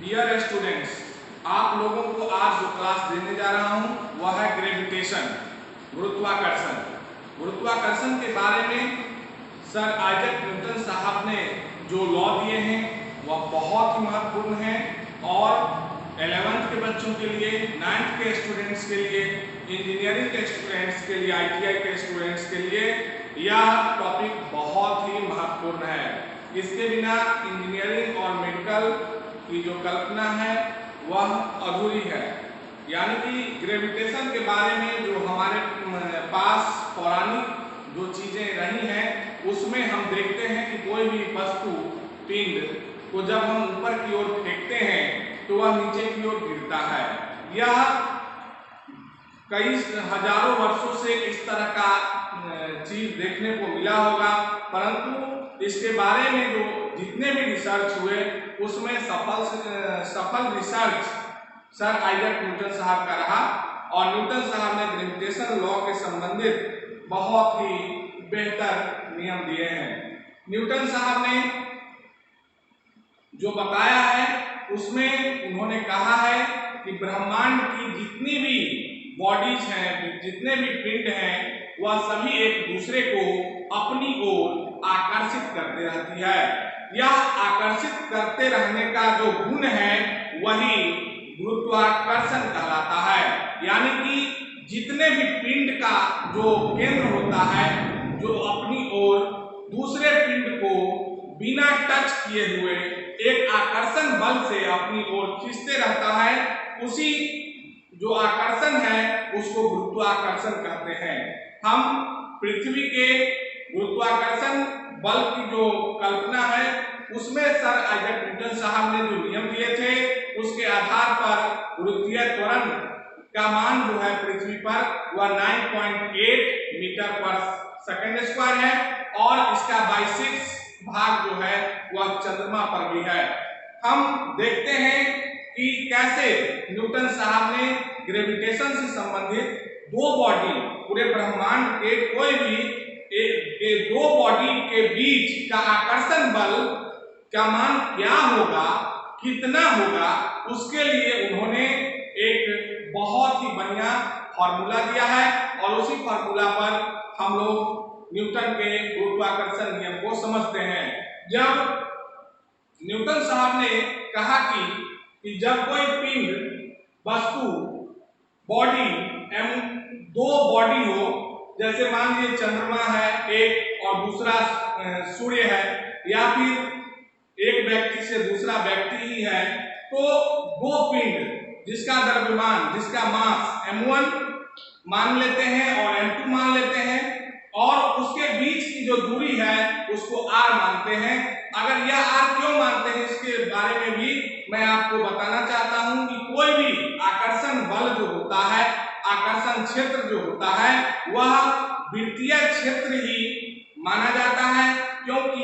Dear students, आप लोगों को आज जो क्लास देने जा रहा हूं वह है ग्रेविटेशन, गुरुत्वाकर्षण। गुरुत्वाकर्षण के बारे में सर आइजैक न्यूटन साहब ने जो लॉ दिए हैं वह बहुत ही महत्वपूर्ण है और 11th के बच्चों के लिए, 9th के स्टूडेंट्स के लिए, इंजीनियरिंग के स्टूडेंट्स के लिए, ITI के स्टूडेंट्स के लिए यह टॉपिक बहुत ही महत्वपूर्ण है। इसके बिना इंजीनियरिंग और मेडिकल की जो कल्पना है वह अधूरी है। यानी कि ग्रेविटेशन के बारे में जो हमारे पास पौराणिक जो चीजें रही हैं उसमें हम देखते हैं कि कोई भी वस्तु, पिंड को जब हम ऊपर की ओर फेंकते हैं तो वह नीचे की ओर गिरता है। यह कई हजारों वर्षों से इस तरह का चीज देखने को मिला होगा, परंतु इसके बारे में जो जितने भी रिसर्च हुए उसमें सफल रिसर्च सर आइजैक न्यूटन साहब का रहा और न्यूटन साहब ने ग्रेविटेशन लॉ के संबंधित बहुत ही बेहतर नियम दिए हैं। न्यूटन साहब ने जो बताया है उसमें उन्होंने कहा है कि ब्रह्मांड की जितनी भी बॉडीज हैं, जितने भी पिंड हैं, वह सभी एक दूसरे को अपनी ओर आकर्षित करते रहती है। यह आकर्षित करते रहने का जो गुण है वही गुरुत्वाकर्षण कहलाता है। यानी कि जितने भी पिंड का जो केंद्र होता है, जो अपनी ओर दूसरे पिंड को बिना टच किए हुए एक आकर्षण बल से अपनी ओर खींचते रहता है, उसी जो आकर्षण है उसको गुरुत्वाकर्षण कहते हैं। हम पृथ्वी के गुरुत्वाकर्षण बल की जो कल्पना है उसमें सर आइजैक न्यूटन साहब ने जो नियम दिए थे उसके आधार पर गुरुत्वीय त्वरण का मान जो है पृथ्वी पर वह 9.8 मीटर पर सेकंड स्क्वायर है और इसका 6 भाग जो है वह चंद्रमा पर भी है। हम देखते हैं कि कैसे न्यूटन साहब ने ग्रेविटेशन से संबंधित दो बॉडी, पूरे ब्रह्मांड के कोई भी दो बॉडी के बीच का आकर्षण बल का मान क्या होगा, कितना होगा, उसके लिए उन्होंने एक बहुत ही बढ़िया फॉर्मूला दिया है और उसी फॉर्मूला पर हम लोग न्यूटन के गुरुत्वाकर्षण नियम को समझते हैं। जब न्यूटन साहब ने कहा कि जब कोई पिंड, वस्तु, बॉडी दो बॉडी हो, जैसे मान लीजिए चंद्रमा है एक और दूसरा सूर्य है, या फिर एक व्यक्ति से दूसरा व्यक्ति ही है, तो दो पिंड जिसका द्रव्यमान, जिसका मास m1 मान लेते हैं और m2 मान लेते हैं और उसके बीच की जो दूरी है उसको r मानते हैं। अगर यह r क्यों मानते हैं इसके बारे में भी मैं आपको बताना चाहता हूं कि कोई भी आकर्षण बल जो होता है, आकर्षण क्षेत्र जो होता है, वह वृत्तीय क्षेत्र ही माना जाता है, क्योंकि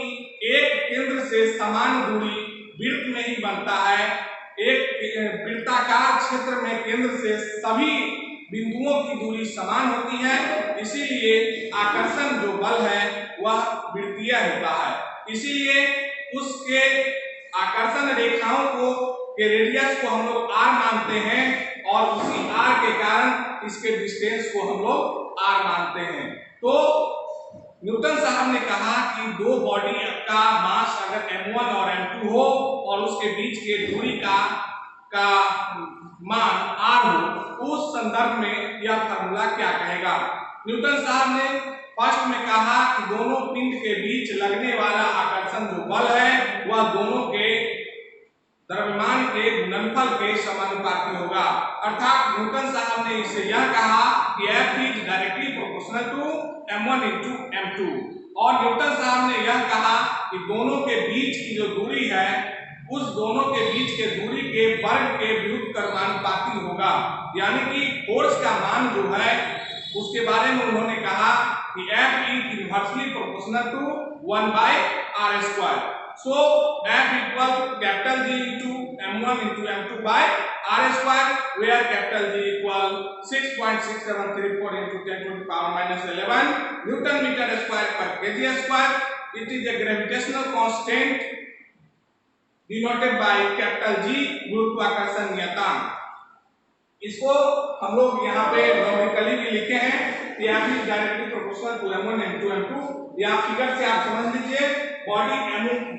एक केंद्र से समान दूरी वृत्त में ही बनता है। एक वृत्ताकार क्षेत्र में केंद्र से सभी बिंदुओं की दूरी समान होती है, इसीलिए आकर्षण जो बल है वह वृत्तीय होता है। इसीलिए उसके आकर्षण रेखाओं को के रेडियस को हम लोग r मानते हैं और उसी r के कारण इसके डिस्टेंस को हम लोग r मानते हैं। तो न्यूटन साहब ने कहा कि दो बॉडी का मास अगर m1 और m2 हो और उसके बीच के दूरी का मान r हो, उस संदर्भ में यह फार्मूला क्या कहेगा। न्यूटन साहब ने फर्स्ट में कहा कि दोनों पिंड के बीच लगने वाला आकर्षण जो बल है वह दोनों के द्रव्यमान के गुणनफल के समानुपाती होगा। अर्थात न्यूटन साहब ने इससे यह कहा कि F is directly proportional to m1 into m2 और न्यूटन साहब ने यह कहा कि दोनों के बीच की जो दूरी है उस दोनों के बीच के दूरी के वर्ग के विरुद्ध कर्मानुपाती होगा। यानी कि फोर्स का मान जो है उसके बारे में उन्होंने कहा कि F is inversely proportional to 1/r²। So F equal capital G into m1 into m2 by r², where capital G equal 6.6734 into 10 to the power minus 11 Newton meter square per kg square. It is a gravitational constant denoted by capital G गुरुत्वाकर्षण नियतांक। इसको हम लोग यहाँ पे नॉमिकली भी लिखे हैं, या फिर directly proportional to m1 m2 m2, या फिगर से आप समझ लीजिए। बॉडी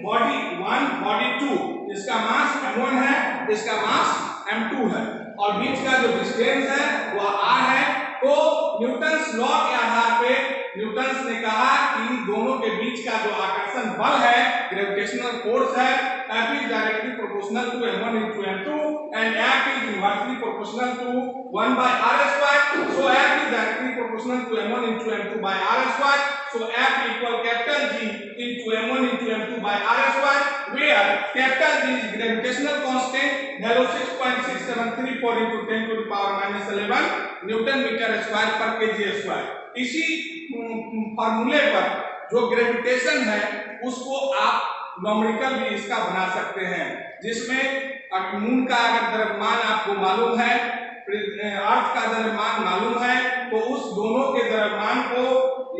1 बॉडी 2, इसका मास m1 है, इसका मास m2 है, और बीच का जो डिस्टेंस है वह r है। तो न्यूटन्स लॉ के आधार पे न्यूटन्स ने कहा कि इन दोनों के बीच का जो आकर्षण बल है, ग्रेविटेशनल फोर्स है, F is directly proportional to m1 into m2 and F is inversely proportional to 1 by r square. So F is directly proportional to m1 into m2 by r square. So F equal capital G into m1 into m2 by r square, where capital G is gravitational constant, value 6.6734 into 10 to the power minus 11 newton meter square पर kg square. इसी फार्मूले पर जो gravitation है उसको आप numerical भी इसका बना सकते हैं, जिसमें मून का अगर द्रव्यमान आपको मालूम है, अर्थ का द्रव्यमान मालूम है, तो उस दोनों के द्रव्यमान को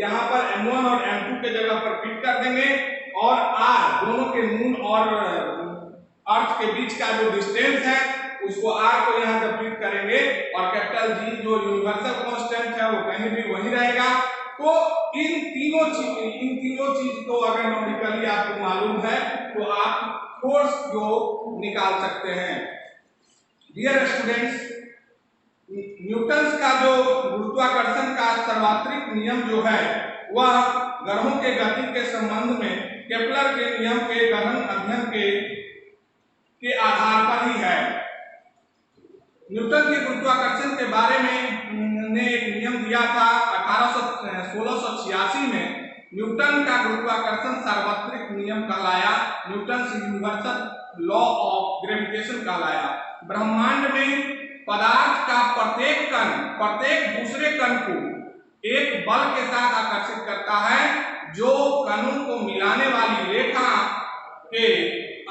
यहाँ पर m1 और m2 के जगह पर फिट कर देंगे, और r दोनों के मून और अर्थ के बीच का जो डिस्टेंस है उसको r को यहाँ जब फिट करेंगे, और कैपिटल G जो यूनिवर्सल कांस्टेंट है वो कहीं भी वही रहेगा। तो इन तीनों चीज को अगर न्यूमेरिकली आपको मालूम है तो आप फोर्स को निकाल सकते हैं। डियर स्टूडेंट्स, न्यूटन्स का जो गुरुत्वाकर्षण का सार्वत्रिक नियम जो है वह ग्रहों के गति के संबंध में केपलर के नियम के गहन अध्ययन के आधार पर ही है। न्यूटन के गुरुत्वाकर्षण के बारे में ने एक नियम दिया था 1686 में। न्यूटन का गुरुत्वाकर्षण सार्वत्रिक नियम कहलाया, Newton's universal law of gravitation कहलाया। ब्रह्मांड में पदार्थ का प्रत्येक कण प्रत्येक दूसरे कण को एक बल के साथ आकर्षित करता है, जो कणों को मिलाने वाली रेखा के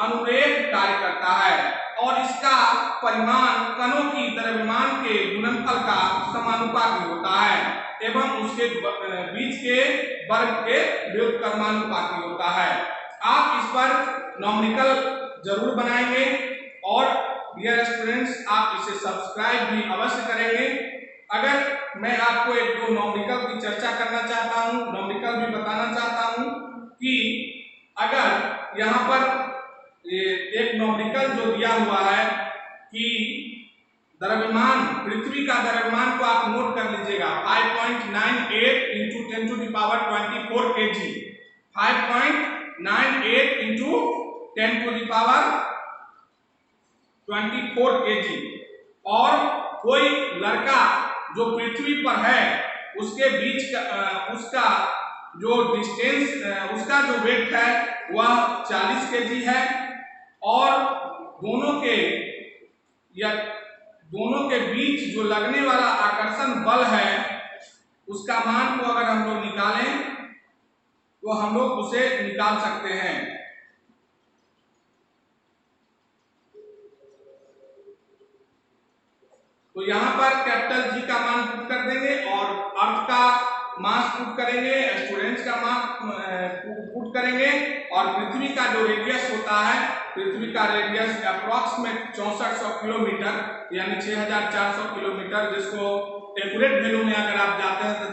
अनुरेख कार्य करता है, और इसका परिमाण कणों की द्रव्यमान के गुणनफल का समानुपाती होता है एवं उसके बीच के वर्ग के व्युत्क्रमानुपाती होता है। आप इस पर न्यूमेरिकल जरूर बनाएंगे, और डियर स्टूडेंट्स आप इसे सब्सक्राइब भी अवश्य करेंगे। अगर मैं आपको एक दो न्यूमेरिकल की चर्चा करना चाहता हूँ, न्यूमेरिकल भी बताना चाहता हूँ कि अगर यहाँ पर एक न्यूमेरिकल जो दिया हुआ है कि द्रव्यमान, पृथ्वी का द्रव्यमान को आप नोट कर लीजिएगा 5.98 into 10 to the power 24 kg, 5.98 into 10 to the power 24 kg। और कोई लड़का जो पृथ्वी पर है उसके बीच का उसका जो डिस्टेंस उसका जो वेट है वह 40 kg है, और दोनों के बीच जो लगने वाला आकर्षण बल है उसका मान को अगर हम लोग निकालें तो हम लोग उसे निकाल सकते हैं। तो यहाँ पर कैपिटल जी का मान पुट कर देंगे, और अर्थ का मास पुट करेंगे, स्टूडेंट्स का मास पुट करेंगे, और पृथ्वी का जो रेडियस होता है, पृथ्वी का रेडियस अप्रॉक्सीमेट 6400 किलोमीटर यानी 6400 किलोमीटर, जिसको एक्यूरेट वैल्यू में अगर आप जाते हैं तो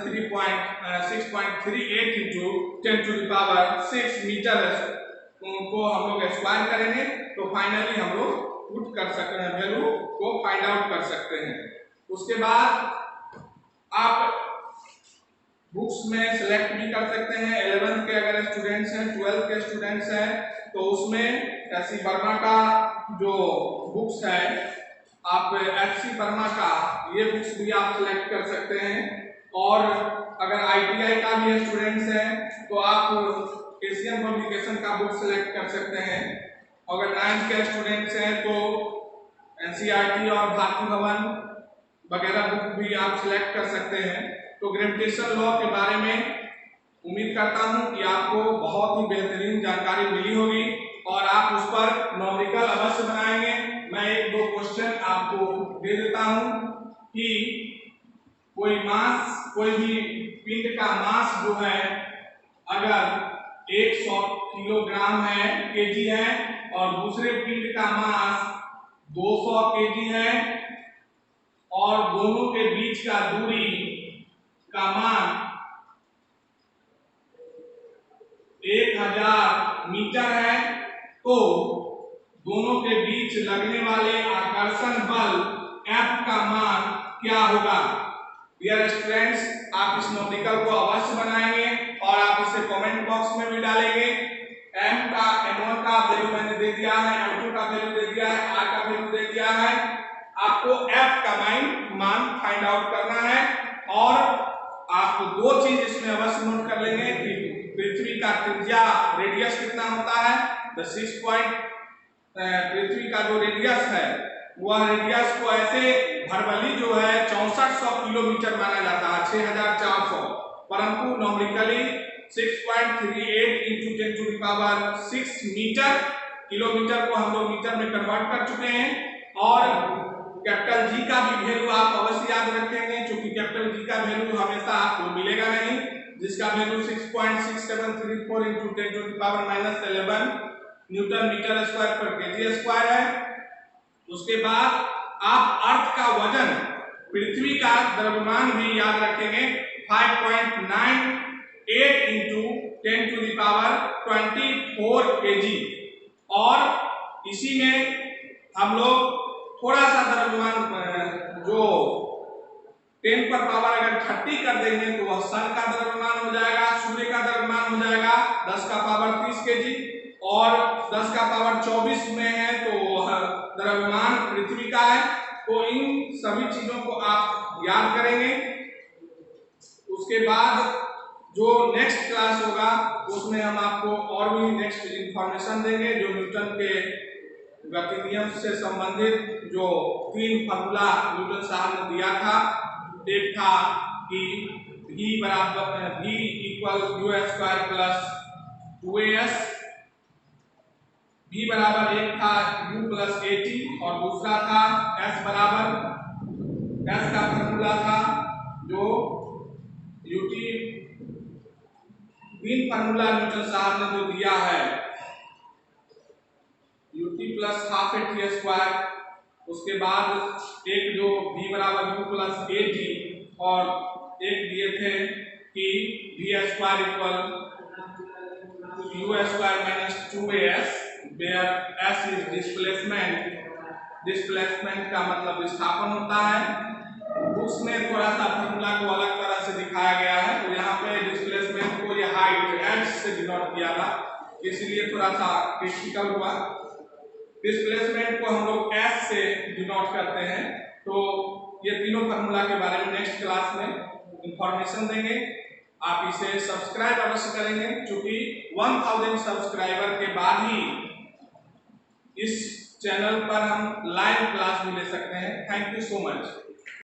6.38 into 10 to the power 6 metre को हम लोग स्क्वायर करेंगे, तो फाइनली हम लोग पुट कर सकते हैं, वैल्यू को फाइंड आउट कर सकते हैं। उसके बाद आप बुक्स में सिलेक्ट भी कर सकते हैं। 11th के अगर स्टूडेंट्स हैं, 12th के स्टूडेंट्स हैं, तो उसमें एस.सी. वर्मा का जो बुक्स है, आप एच.सी. वर्मा का ये बुक्स भी आप सिलेक्ट कर सकते हैं। और अगर आई.टी.आई. का भी स्टूडेंट्स हैं तो आप एशियन पब्लिकेशन का बुक सिलेक्ट कर सकते हैं। अगर 9th के स्टूडेंट्स हैं तो एनसीईआरटी और भारती भवन वगैरह बुक भी आप सिलेक्ट कर सकते हैं। तो ग्रेविटेशन लॉ के बारे में उम्मीद करता हूं कि आपको बहुत ही बेहतरीन जानकारी मिली होगी, और आप उस पर न्यूमेरिकल अवश्य बनाएंगे। मैं एक दो क्वेश्चन आपको दे देता हूं कि कोई भी पिंड का मास जो है अगर 100 किलोग्राम है, केजी है, और दूसरे पिंड का मास 200 केजी है, और दोनों के बीच का दूरी का मान 1000 मीटर है, तो दोनों के बीच लगने वाले आकर्षण बल F का मान क्या होगा? डियर स्टूडेंट्स, आप इस न्यूमेरिकल को अवश्य बनाएंगे और आप इसे कमेंट बॉक्स में भी डालेंगे। M1 का वैल्यू मैंने दे दिया है, M2 का वैल्यू दे दिया है, R का वैल्यू दे दिया है। आपको F का मान फाइंड आउट करना है, और आप दो चीज इसमें अवश्य नोट कर लेंगे कि पृथ्वी का त्रिज्या रेडियस कितना होता है। पृथ्वी का जो रेडियस है वह रेडियस को ऐसे भरबली जो है 6400 किलोमीटर माना जाता है, 6400, परंतु न्यूमेरिकली 6.38 × 10⁶ मीटर, किलोमीटर को हम लोग मीटर में कन्वर्ट कर चुके हैं। और कैपिटल जी का भी वैल्यू आप अवश्य याद रखेंगे, क्योंकि कैपिटल जी का वैल्यू हमेशा आपको मिलेगा नहीं, जिसका वैल्यू 6.6734 × 10⁻11 न्यूटन मीटर स्क्वायर पर केजी स्क्वायर है। उसके बाद आप अर्थ का वजन, पृथ्वी का द्रव्यमान भी याद रखेंगे, 5.98 × 10⁻24 केजी, और इसी में हम लोग थोड़ा सा द्रव्यमान जो 10 पर पावर अगर 30 कर देंगे तो वह सन का द्रव्यमान हो जाएगा, सूर्य का द्रव्यमान हो जाएगा 10 का पावर 30 केजी, और 10 का पावर 24 में है तो द्रव्यमान पृथ्वी का है। तो इन सभी चीजों को आप याद करेंगे। उसके बाद जो नेक्स्ट क्लास होगा उसमें हम आपको और भी नेक्स्ट इंफॉर्मेशन देंगे, जो न्यूटन के गति नियम से संबंधित जो 3 फार्मूला न्यूटन साहब ने दिया था। एक था कि v = u² + 2as, v बराबर एक था u + at, और दूसरा था s का फार्मूला था जो ut, 3 फार्मूला न्यूटन साहब ने जो दिया है, ut + ½ at², उसके बाद एक जो v बराबर u + at, और एक दिए थे कि v² = u² - 2as, where s is displacement का मतलब विस्थापन होता है। उसमें थोड़ा सा फार्मूला को अलग तरह से दिखाया गया है, तो यहाँ पे डिस्प्लेसमेंट को ये हाइट h से डिनोट किया था, इसलिए थोड़ा सा क्रिटिकल हुआ। डिस्प्लेसमेंट को हम लोग s से डिनोट करते हैं। तो ये तीनों फार्मूला के बारे में नेक्स्ट क्लास में इंफॉर्मेशन देंगे। आप इसे सब्सक्राइब अवश्य करेंगे, क्योंकि 1000 सब्सक्राइबर के बाद ही इस चैनल पर हम लाइव क्लास भी ले सकते हैं। Thank you so much.